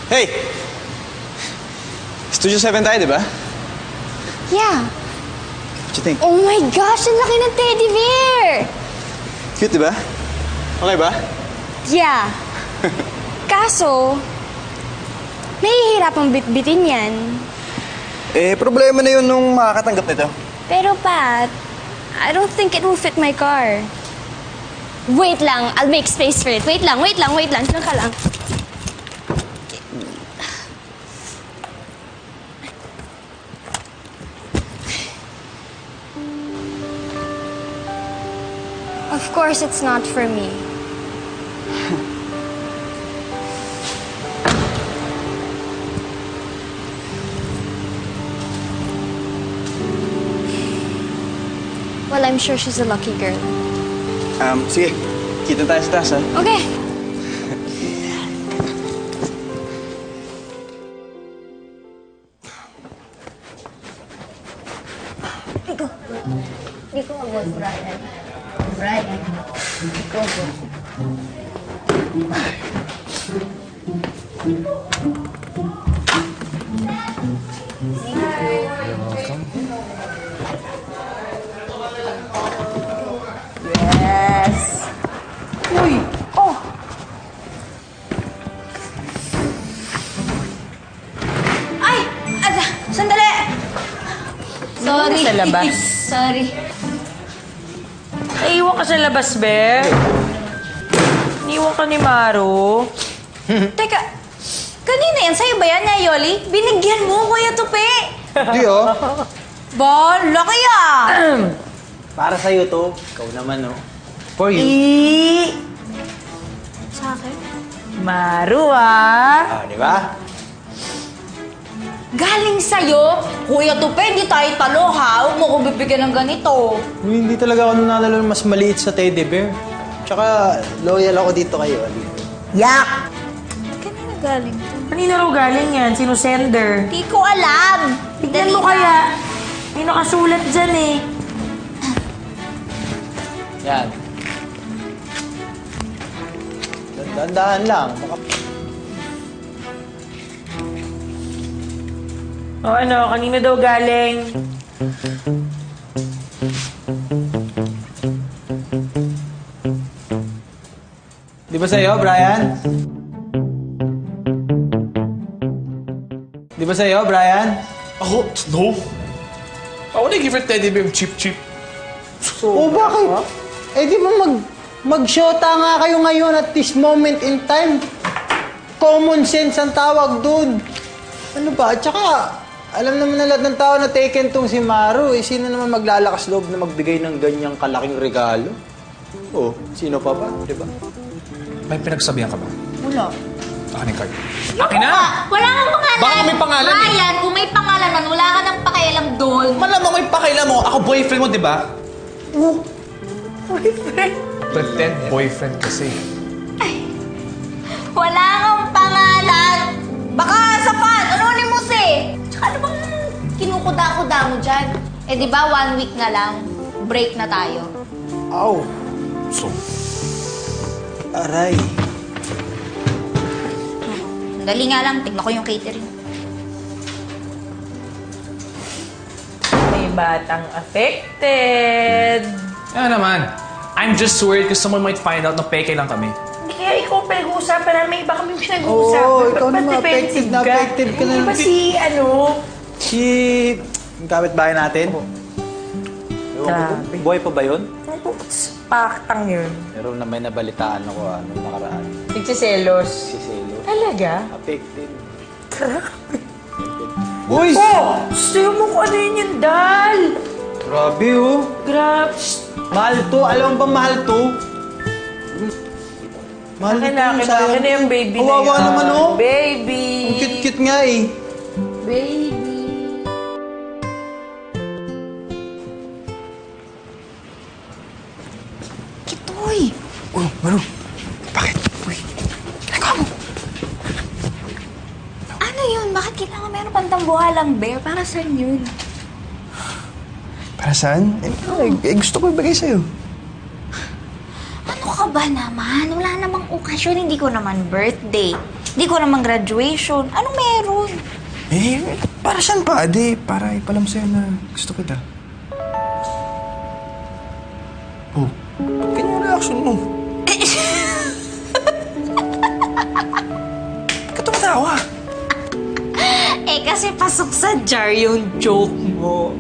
Hey! Studio 7 tayo, di ba? Yeah. What you think? Oh my gosh, ang laki ng teddy bear! Cute, di ba? Okay ba? Yeah. Kaso, nahihirapang bitbitin yan. Problema na yun nung makakatanggap nito. Pero Pat, I don't think it will fit my car. Wait lang, I'll make space for it. Wait lang. Diyan ka lang. Of course, it's not for me. Well, I'm sure she's a lucky girl. Sige. Kita tayo sa taas, ha? Okay. Dito ako, Brian. Brian. Dito ako. Yes. Uy! Oh! Ay! Sandali! Sorry. Sa labas. Sorry. Naiwan ka sa labas, Be. Naiwan ka ni Maru. Teka, kanina yan? Sa'yo ba yan, Yoli? Binigyan mo, Kuya Tupi! Hindi, oh. Ba, laki ah! Para sa'yo to. Ikaw naman, oh. For you. Sa akin? Maru, ah. Di ba? Galing sa'yo? Kuya Tupi, hindi tayo talo ha. Huwag mo ko bibigyan ng ganito. Hindi talaga ako nanalo ng mas maliit sa teddy bear. Tsaka, loyal ako dito kayo. Yak! Kanina galing to? Kanina raw galing yan? Sino sender? Di ko alam. Tignan mo kaya. May nakasulat dyan eh. Yan. Dahan-dahan lang. O ano, kanina daw galing. Di ba sa'yo, Brian? Di ba sa'yo, Brian? Ako? No. Ako nag-give teddy bear cheap. O bakit? Di ba mag-shota nga kayo ngayon at this moment in time? Common sense ang tawag dun. Ano ba? At saka, alam naman na lahat ng tao na taken tong si Maru. Sino naman maglalakas loob na magbigay ng ganyang kalaking regalo? Sino pa ba? Di ba? May pinagsabihan ka ba? Wala. Akin yung card. Akin na! Wala kang pangalan. Baka may pangalan eh. Ryan, kung may pangalan man, wala ka nang pakialam doon. Malamang may pakailan mo. Ako boyfriend mo, di ba? Boyfriend. Pretend boyfriend kasi. Wala kang pangalan. Baka sa fan, anonymous eh. Tsaka ano bang kinukuda-kuda mo dyan? Di ba 1 week na lang, break na tayo. Aw! So, Aray! Dali nga lang, tignan ko yung catering. May batang affected. yan naman. I'm just worried because someone might find out na peke lang kami. Hindi kaya ikaw pinag-uusapan na may iba kami pinag-uusapan. Oo, ikaw Ba't naman, defensive affected ka na. Hindi ba si Si... yung kapitbahay natin? Grabe. Buhay pa ba yun? Paktang yun. Pero na may nabalitaan ako nung nakaraan. Nagsiselos. Si Selo. Talaga? Affected. Grabe. Uy! Oh! Sayo mo kung ano yun yung dal! Grabe oh! Grabe. Mahal to! Alam mo ba mahal to? Mahal Akin na, akin na, akin na yung baby na yan. Kawawa naman oh! Baby! Ang cute-cute nga eh. Baby! Kitoy! Maru. Bakit? Uy. Teka mo. Ano yun? Bakit kailangan meron pang tambuhalang bear? Para saan yun? Para saan? Gusto ko ibigay sa'yo. Ano ka ba naman? Wala namang okasyon. Hindi ko naman birthday. Di ko naman graduation. Anong meron? Eh, para saan pa? Para ipalam sa'yo na gusto kita. Oh, ba't ganyan yung reaction mo? Ba't ka tumatawa? Eh, kasi pasok sa jar yung joke mo.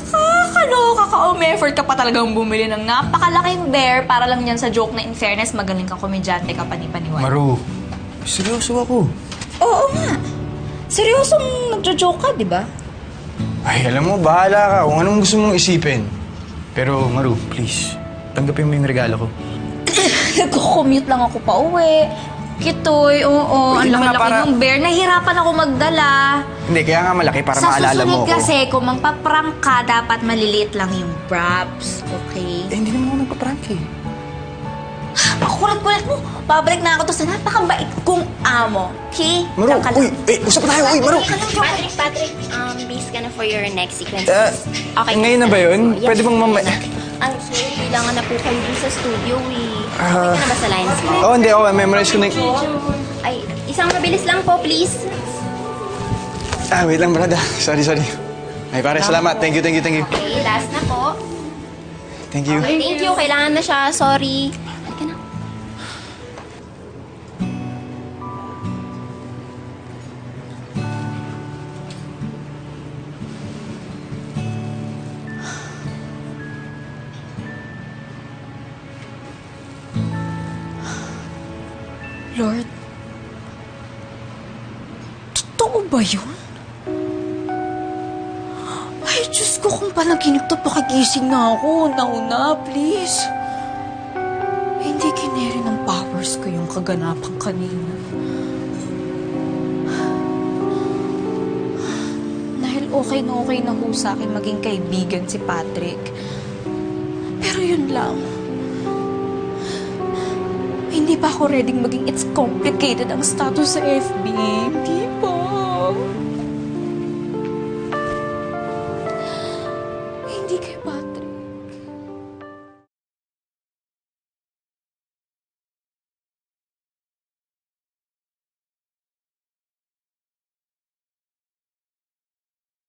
Kakaloka ka. Effort ka pa talagang bumili ng napakalaking bear para lang yan sa joke na in fairness, magaling kang komedyante ka panipaniwala. Maru, seryoso ako. Oo nga. Seryosong nagjo-joke ka, di ba? Ay, alam mo, bahala ka kung anong gusto mong isipin. Pero, Maru, please, tanggapin mo yung regalo ko. Nagko-commute lang ako pa uwi. Kitoy, oo. Ang Pwede lang na laki-laki para- ng bear. Nahihirapan ako magdala. Hindi, kaya nga malaki para Sa maalala mo susunod ako. kasi, kung magpa-prank ka, dapat maliliit lang yung props. Okay? Eh, hindi naman ako nagpa-prank eh. Ang kulat-kulat mo. Babalik na ako to sa napakabait kong amo. Okay? Maru, Diyan ka lang. uy, usap tayo, uy, Maru. Patrick, base ka na for your next sequence. Ngayon na ba yun? Yes. Pwede bang Ang sir, kailangan na po kayo dun sa studio eh. Okay ka na ba sa lines mo? Oh, hindi, memorize ko na Ay, isang mabilis lang po, please. wait lang, brada. Sorry. Ay, pare, salamat. Thank you. Okay, last na po. Thank you. Thank you, kailangan na siya. Sorry. Halika na. Lord, totoo ba yun? Ay, Diyos ko, kung panaginip to, pakigising na ako. Nauna, please. Hindi kineri ng powers ko yung kaganapan kanina. Dahil okay na ho sa akin maging kaibigan si Patrick. Pero yun lang. Hindi pa ako ready maging it's complicated ang status sa FB. Hindi pa.